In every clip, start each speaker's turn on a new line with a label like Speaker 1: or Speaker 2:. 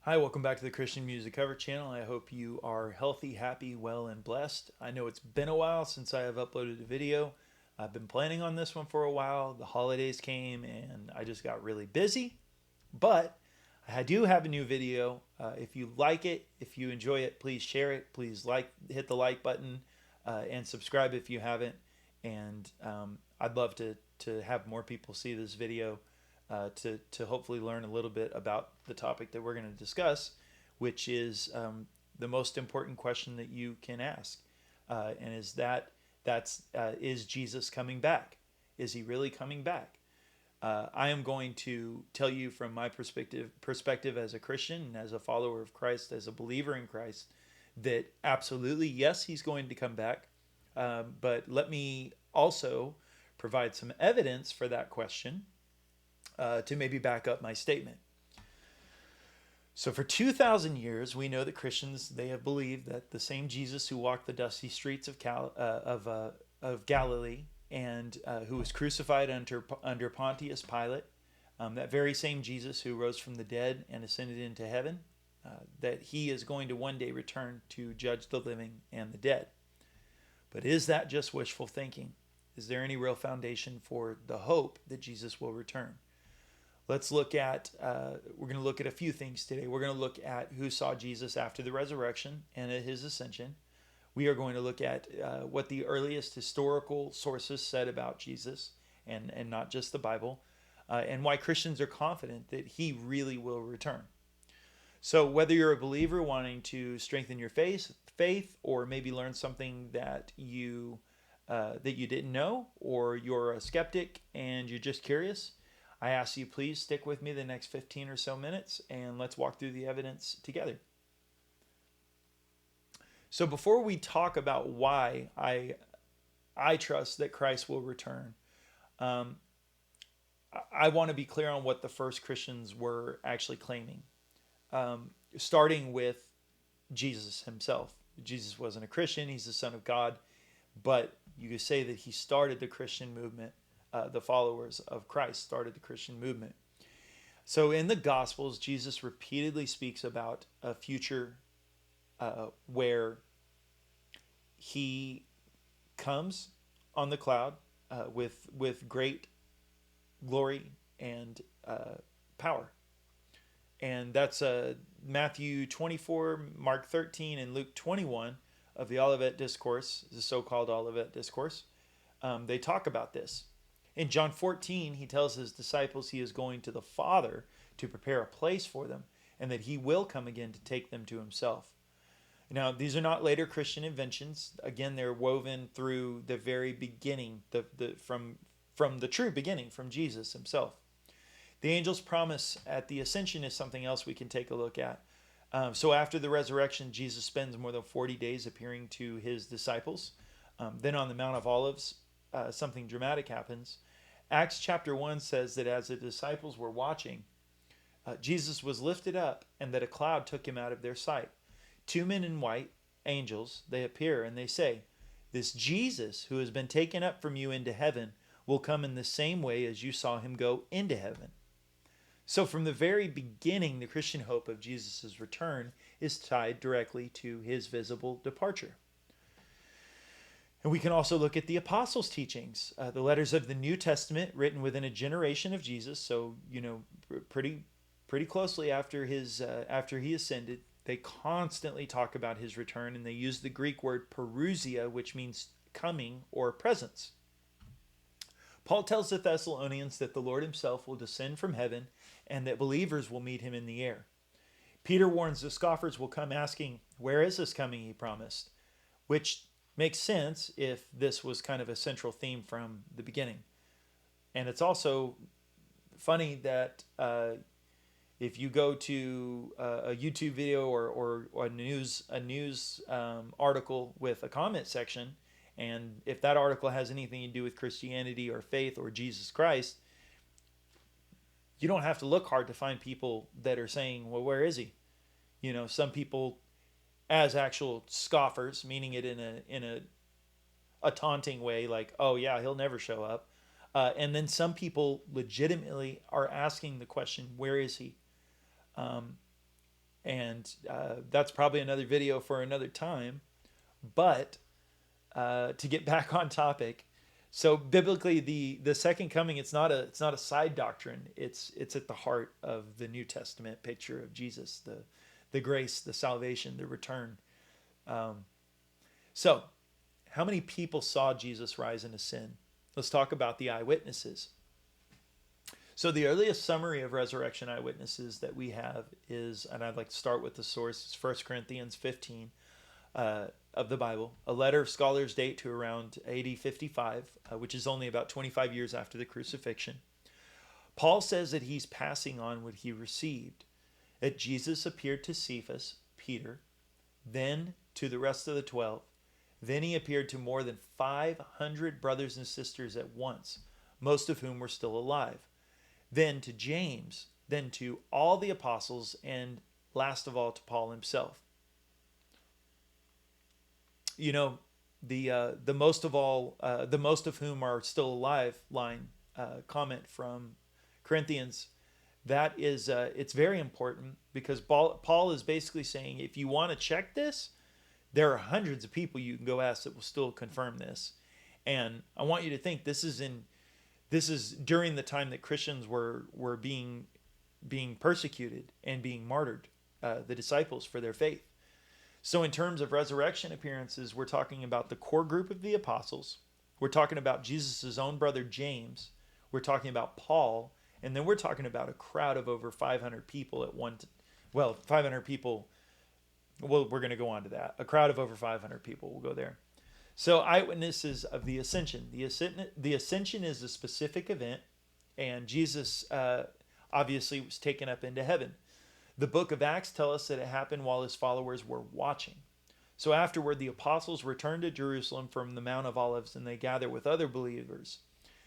Speaker 1: Hi, welcome back to the Christian Music Cover Channel. I hope you are healthy, happy, well, and blessed. I know it's been a while since I have uploaded a video. I've been planning on this one for a while. The holidays came and I just got really busy, but I do have a new video. If you like it, if you enjoy it, please share it. Please hit the like button, and subscribe if you haven't. And I'd love to have more people see this video, to hopefully learn a little bit about the topic that we're going to discuss, which is the most important question that you can ask, and is Jesus coming back? Is he really coming back? I am going to tell you from my perspective as a Christian and as a follower of Christ, as a believer in Christ, that absolutely yes, he's going to come back. But let me also provide some evidence for that question, to maybe back up my statement. So for 2,000 years, we know that Christians, they have believed that the same Jesus who walked the dusty streets of Galilee, and who was crucified under Pontius Pilate, that very same Jesus who rose from the dead and ascended into heaven, that he is going to one day return to judge the living and the dead. But is that just wishful thinking? Is there any real foundation for the hope that Jesus will return? Let's look at, we're going to look at a few things today. We're going to look at who saw Jesus after the resurrection and at his ascension. We are going to look at what the earliest historical sources said about Jesus, and not just the Bible, and why Christians are confident that he really will return. So whether you're a believer wanting to strengthen your faith, or maybe learn something that you didn't know, or you're a skeptic and you're just curious, I ask you please stick with me the next 15 or so minutes and let's walk through the evidence together. So before we talk about why I trust that Christ will return, um, I want to be clear on what the first Christians were actually claiming, starting with Jesus himself. Jesus wasn't a Christian, he's the Son of God, but you could say that he started the Christian movement. The followers of Christ started the Christian movement. So in the Gospels, Jesus repeatedly speaks about a future, where he comes on the cloud, with great glory and power. And that's Matthew 24, Mark 13, and Luke 21 of the Olivet Discourse, the so-called Olivet Discourse. They talk about this. In John 14, he tells his disciples he is going to the Father to prepare a place for them, and that he will come again to take them to himself. Now, these are not later Christian inventions. Again, they're woven through the very beginning, from the true beginning, from Jesus himself. The angel's promise at the ascension is something else we can take a look at. So after the resurrection, Jesus spends more than 40 days appearing to his disciples. Then on the Mount of Olives, something dramatic happens. Acts chapter 1 says that as the disciples were watching, Jesus was lifted up and that a cloud took him out of their sight. Two men in white, angels, they appear and they say, "This Jesus who has been taken up from you into heaven will come in the same way as you saw him go into heaven." So from the very beginning, the Christian hope of Jesus' return is tied directly to his visible departure. And we can also look at the apostles' teachings, the letters of the New Testament written within a generation of Jesus. So pretty closely after he ascended, they constantly talk about his return, and they use the Greek word parousia, which means coming or presence. Paul tells the Thessalonians that the Lord himself will descend from heaven and that believers will meet him in the air. Peter warns the scoffers will come asking, "Where is this coming he promised?" Which makes sense if this was kind of a central theme from the beginning. And it's also funny that if you go to a YouTube video, or a news article with a comment section, and if that article has anything to do with Christianity or faith or Jesus Christ, you don't have to look hard to find people that are saying, "Well, where is he?" Some people as actual scoffers, meaning it in a taunting way, like, "Oh yeah, he'll never show up." And then some people legitimately are asking the question, "Where is he?" Um, And that's probably another video for another time. But to get back on topic, so biblically, the second coming, it's not a side doctrine. It's at the heart of the New Testament picture of Jesus, the grace, the salvation, the return. So, how many people saw Jesus rise into sin? Let's talk about the eyewitnesses. So the earliest summary of resurrection eyewitnesses that we have is, and I'd like to start with the source, it's 1 Corinthians 15 of the Bible. A letter of scholars date to around AD 55, which is only about 25 years after the crucifixion. Paul says that he's passing on what he received, that Jesus appeared to Cephas, Peter, then to the rest of the 12. Then he appeared to more than 500 brothers and sisters at once, most of whom were still alive. Then to James, then to all the apostles, and last of all to Paul himself. You know, the most of all, the most of whom are still alive line comment from Corinthians, that is, it's very important because Paul is basically saying, if you want to check this, there are hundreds of people you can go ask that will still confirm this. And I want you to think this is during the time that Christians were being persecuted and being martyred, the disciples for their faith. So in terms of resurrection appearances, we're talking about the core group of the apostles. We're talking about Jesus' own brother James. We're talking about Paul. And then we're talking about a crowd of over 500 people at 500 people. Well, we're going to go on to that. A crowd of over 500 people. We'll go there. So eyewitnesses of the ascension. The ascension is a specific event, and Jesus obviously was taken up into heaven. The book of Acts tells us that it happened while his followers were watching. So afterward, the apostles returned to Jerusalem from the Mount of Olives, and they gathered with other believers.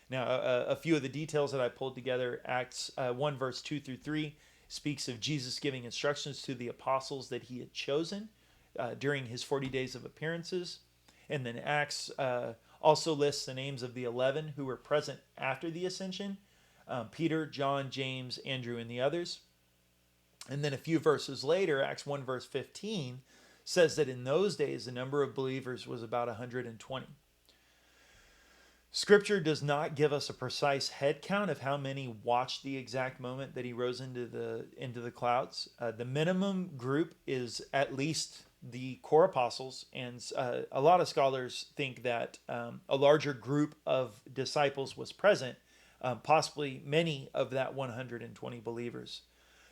Speaker 1: Now, a few of the details that I pulled together, Acts 1 verse 2 through 3, speaks of Jesus giving instructions to the apostles that he had chosen during his 40 days of appearances. And then Acts also lists the names of the 11 who were present after the ascension, Peter, John, James, Andrew, and the others. And then a few verses later, Acts 1 verse 15, says that in those days the number of believers was about 120. Scripture does not give us a precise head count of how many watched the exact moment that he rose into the clouds. The minimum group is at least the core apostles, and a lot of scholars think that a larger group of disciples was present, possibly many of that 120 believers.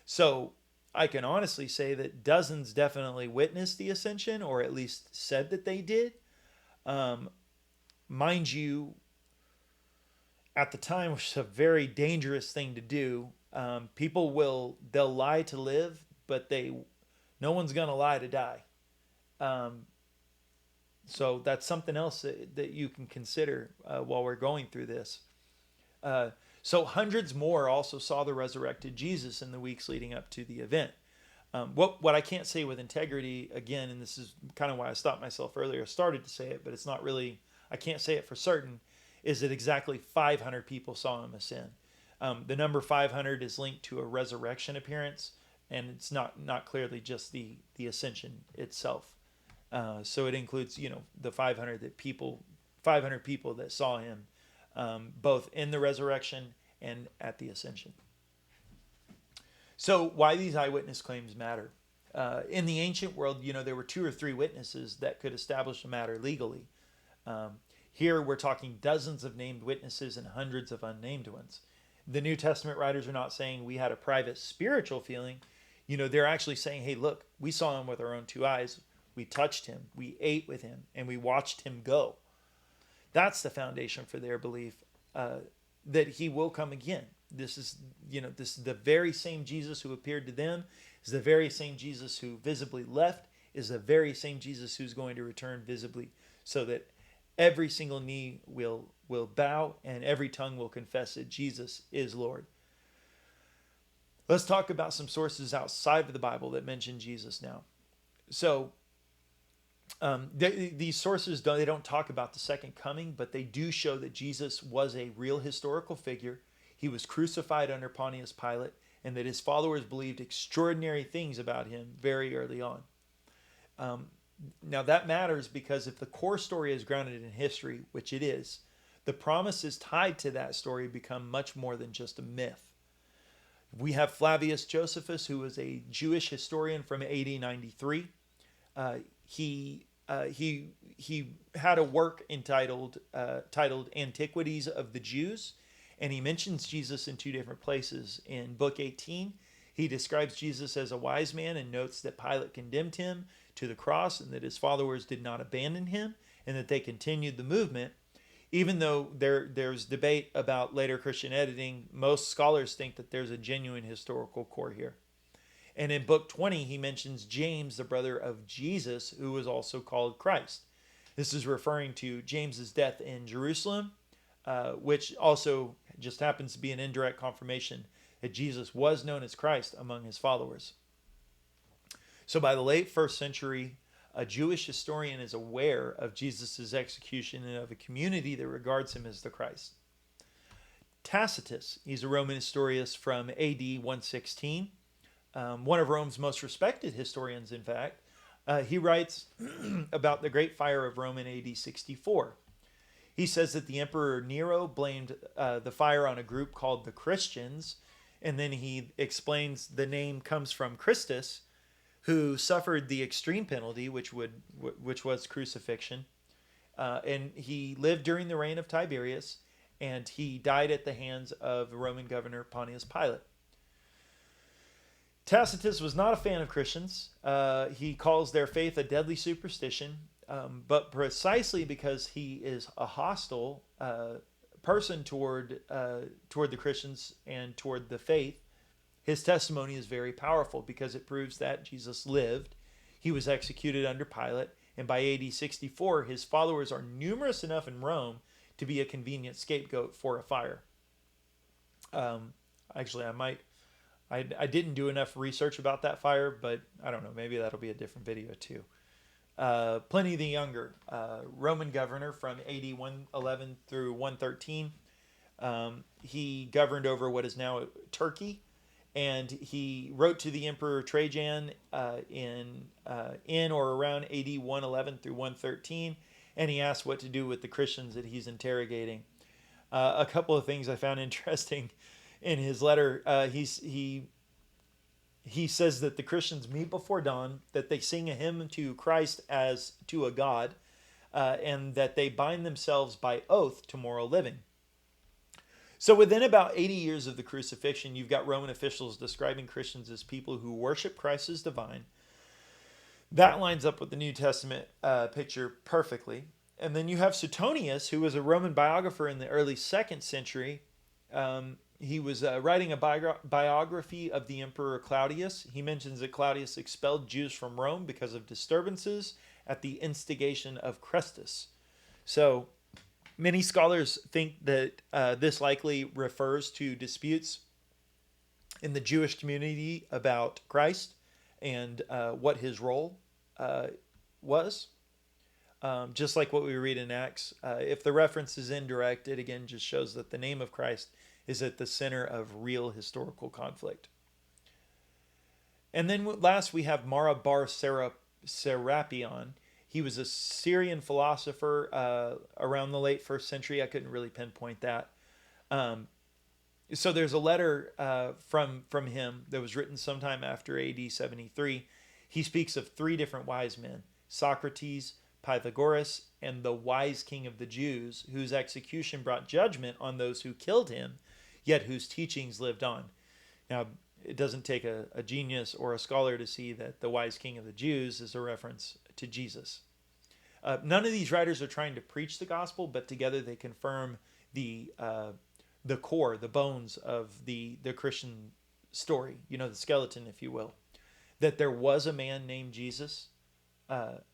Speaker 1: So I can honestly say that dozens definitely witnessed the ascension, or at least said that they did. Mind you, at the time, which is a very dangerous thing to do. They'll lie to live, but no one's going to lie to die. So that's something else that you can consider while we're going through this. So hundreds more also saw the resurrected Jesus in the weeks leading up to the event. What I can't say with integrity, again, and this is kind of why I stopped myself earlier, I started to say it, but it's not really, I can't say it for certain, is that exactly 500 people saw him ascend. The number 500 is linked to a resurrection appearance, and it's not clearly just the ascension itself. So it includes, the 500 people that saw him, both in the resurrection and at the ascension. So why these eyewitness claims matter? In the ancient world, there were 2 or 3 witnesses that could establish a matter legally. Here we're talking dozens of named witnesses and hundreds of unnamed ones. The New Testament writers are not saying we had a private spiritual feeling. They're actually saying, hey, look, we saw him with our own 2 eyes. We touched him, we ate with him, and we watched him go. That's the foundation for their belief that he will come again. This is the very same Jesus who appeared to them, is the very same Jesus who visibly left, is the very same Jesus who's going to return visibly, so that every single knee will bow and every tongue will confess that Jesus is Lord. Let's talk about some sources outside of the Bible that mention Jesus now. So these sources don't talk about the second coming, but they do show that Jesus was a real historical figure. He was crucified under Pontius Pilate, and that his followers believed extraordinary things about him very early on. Um, Now that matters because if the core story is grounded in history, which it is, the promises tied to that story become much more than just a myth. We have Flavius Josephus, who was a Jewish historian from AD 93. Uh, he had a work titled Antiquities of the Jews, and he mentions Jesus in two different places. In Book 18, he describes Jesus as a wise man and notes that Pilate condemned him to the cross and that his followers did not abandon him and that they continued the movement. Even though there's debate about later Christian editing, most scholars think that there's a genuine historical core here. And in Book 20, he mentions James, the brother of Jesus, who was also called Christ. This is referring to James's death in Jerusalem, which also just happens to be an indirect confirmation that Jesus was known as Christ among his followers. So by the late first century, a Jewish historian is aware of Jesus' execution and of a community that regards him as the Christ. Tacitus, he's a Roman historian from AD 116, one of Rome's most respected historians, in fact. He writes about the Great Fire of Rome in AD 64. He says that the Emperor Nero blamed the fire on a group called the Christians, and then he explains the name comes from Christus, who suffered the extreme penalty, which was crucifixion. And he lived during the reign of Tiberius, and he died at the hands of Roman governor Pontius Pilate. Tacitus was not a fan of Christians. He calls their faith a deadly superstition, but precisely because he is a hostile person toward the Christians and toward the faith, his testimony is very powerful because it proves that Jesus lived, he was executed under Pilate, and by AD 64, his followers are numerous enough in Rome to be a convenient scapegoat for a fire. Actually, I didn't do enough research about that fire, but I don't know, maybe that'll be a different video too. Pliny the Younger, Roman governor from AD 111 through 113. He governed over what is now Turkey, and he wrote to the Emperor Trajan in or around AD 111 through 113, and he asked what to do with the Christians that he's interrogating. A couple of things I found interesting in his letter. He says that the Christians meet before dawn, that they sing a hymn to Christ as to a god, and that they bind themselves by oath to moral living. So within about 80 years of the crucifixion, you've got Roman officials describing Christians as people who worship Christ as divine. That lines up with the New Testament picture perfectly. And then you have Suetonius, who was a Roman biographer in the early 2nd century. He was writing a biography of the Emperor Claudius. He mentions that Claudius expelled Jews from Rome because of disturbances at the instigation of Chrestus. So many scholars think that this likely refers to disputes in the Jewish community about Christ and what his role was. Just like what we read in Acts, if the reference is indirect, it again just shows that the name of Christ is at the center of real historical conflict. And then last we have Mara bar Serapion. He was a Syrian philosopher around the late 1st century. I couldn't really pinpoint that. So there's a letter from him that was written sometime after AD 73. He speaks of 3 different wise men, Socrates, Pythagoras, and the wise king of the Jews, whose execution brought judgment on those who killed him, yet whose teachings lived on. Now, it doesn't take a genius or a scholar to see that the wise king of the Jews is a reference to Jesus. None of these writers are trying to preach the gospel, but together they confirm the core, the bones of the Christian story, the skeleton, if you will, that there was a man named Jesus,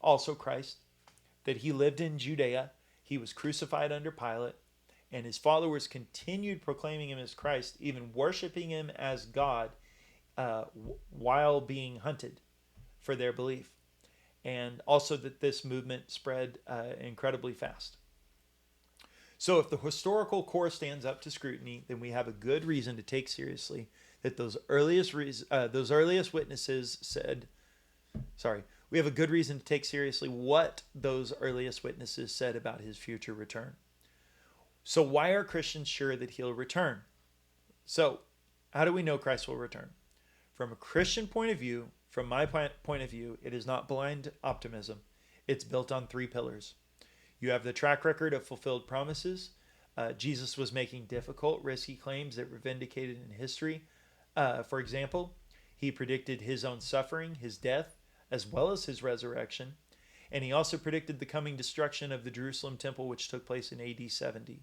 Speaker 1: also Christ, that he lived in Judea, he was crucified under Pilate, and his followers continued proclaiming him as Christ, even worshiping him as God, while being hunted for their belief. And also that this movement spread incredibly fast. So if the historical core stands up to scrutiny, then we have a good reason to take seriously that those earliest witnesses said. Sorry, we have a good reason to take seriously what those earliest witnesses said about his future return. So why are Christians sure that he'll return? So, how do we know Christ will return? From a Christian point of view, from my point of view, it is not blind optimism. It's built on 3 pillars. You have the track record of fulfilled promises. Jesus was making difficult, risky claims that were vindicated in history. For example, he predicted his own suffering, his death, as well as his resurrection. And he also predicted the coming destruction of the Jerusalem temple, which took place in AD 70.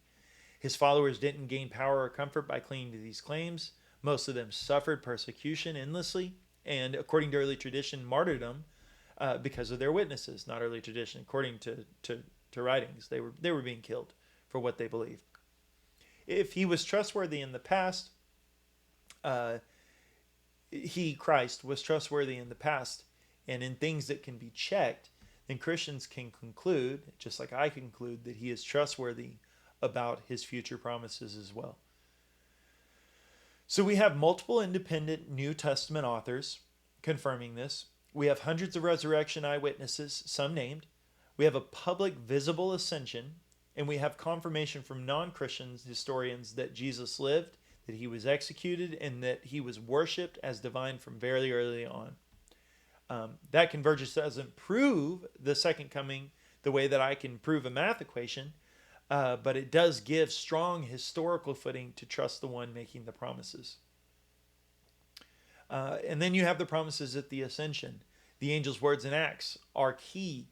Speaker 1: His followers didn't gain power or comfort by clinging to these claims. Most of them suffered persecution endlessly, and according to early tradition, martyrdom because of their witnesses. Not early tradition, according to writings, they were being killed for what they believed. If he was trustworthy in the past, Christ was trustworthy in the past, and in things that can be checked, then Christians can conclude, just like I conclude, that he is trustworthy about his future promises as well. So we have multiple independent New Testament authors confirming this. We have hundreds of resurrection eyewitnesses, some named. We have a public visible ascension, and we have confirmation from non-Christian historians that Jesus lived, that he was executed, and that he was worshipped as divine from very early on. That convergence doesn't prove the second coming the way that I can prove a math equation, but it does give strong historical footing to trust the one making the promises. And then you have the promises at the ascension. The angel's words in Acts are key.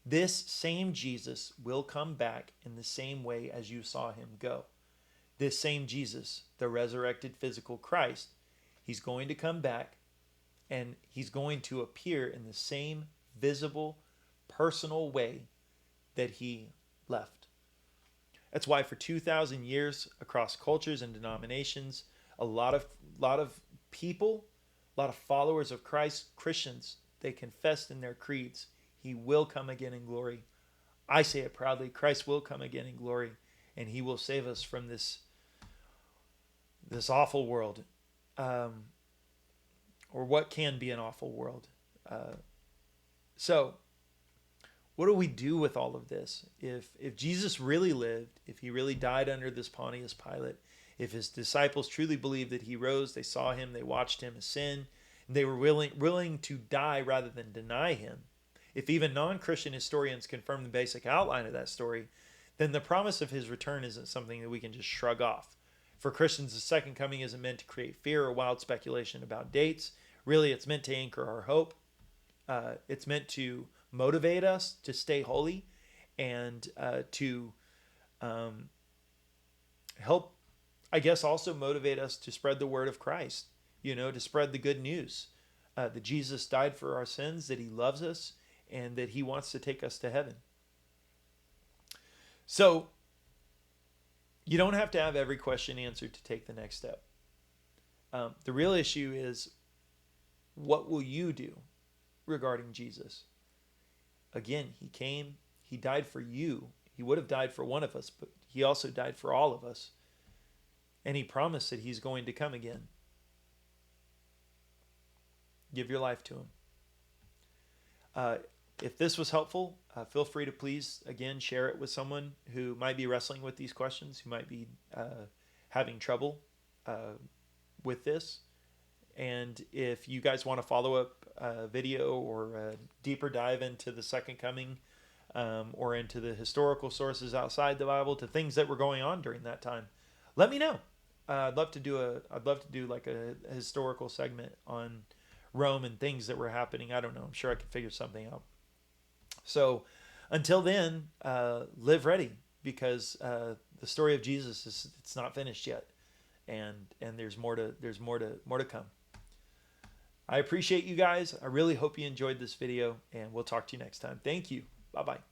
Speaker 1: This same Jesus will come back in the same way as you saw him go. This same Jesus, the resurrected physical Christ, he's going to come back, and he's going to appear in the same visible, personal way that he left. That's why for 2,000 years across cultures and denominations, a lot of people, a lot of followers of Christ, Christians, they confessed in their creeds, he will come again in glory. I say it proudly, Christ will come again in glory, and he will save us from this awful world, or what can be an awful world. So what do we do with all of this? If Jesus really lived, if he really died under this Pontius Pilate, if his disciples truly believed that he rose, they saw him, they watched him ascend, and they were willing to die rather than deny him, if even non-Christian historians confirm the basic outline of that story, then the promise of his return isn't something that we can just shrug off. For Christians, the second coming isn't meant to create fear or wild speculation about dates. Really, it's meant to anchor our hope. It's meant to motivate us to stay holy, and to help, I guess, also motivate us to spread the word of Christ, to spread the good news that Jesus died for our sins, that he loves us, and that he wants to take us to heaven. So you don't have to have every question answered to take the next step. The real issue is, what will you do regarding Jesus? Again, he came, he died for you. He would have died for one of us, but he also died for all of us. And he promised that he's going to come again. Give your life to him. If this was helpful, feel free to please, again, share it with someone who might be wrestling with these questions, who might be having trouble with this. And if you guys want to follow up video or a deeper dive into the second coming, or into the historical sources outside the Bible, to things that were going on during that time, let me know. I'd love to do like a historical segment on Rome and things that were happening. I don't know. I'm sure I could figure something out. So until then, live ready, because the story of Jesus it's not finished yet, and there's more to come. I appreciate you guys. I really hope you enjoyed this video, and we'll talk to you next time. Thank you. Bye-bye.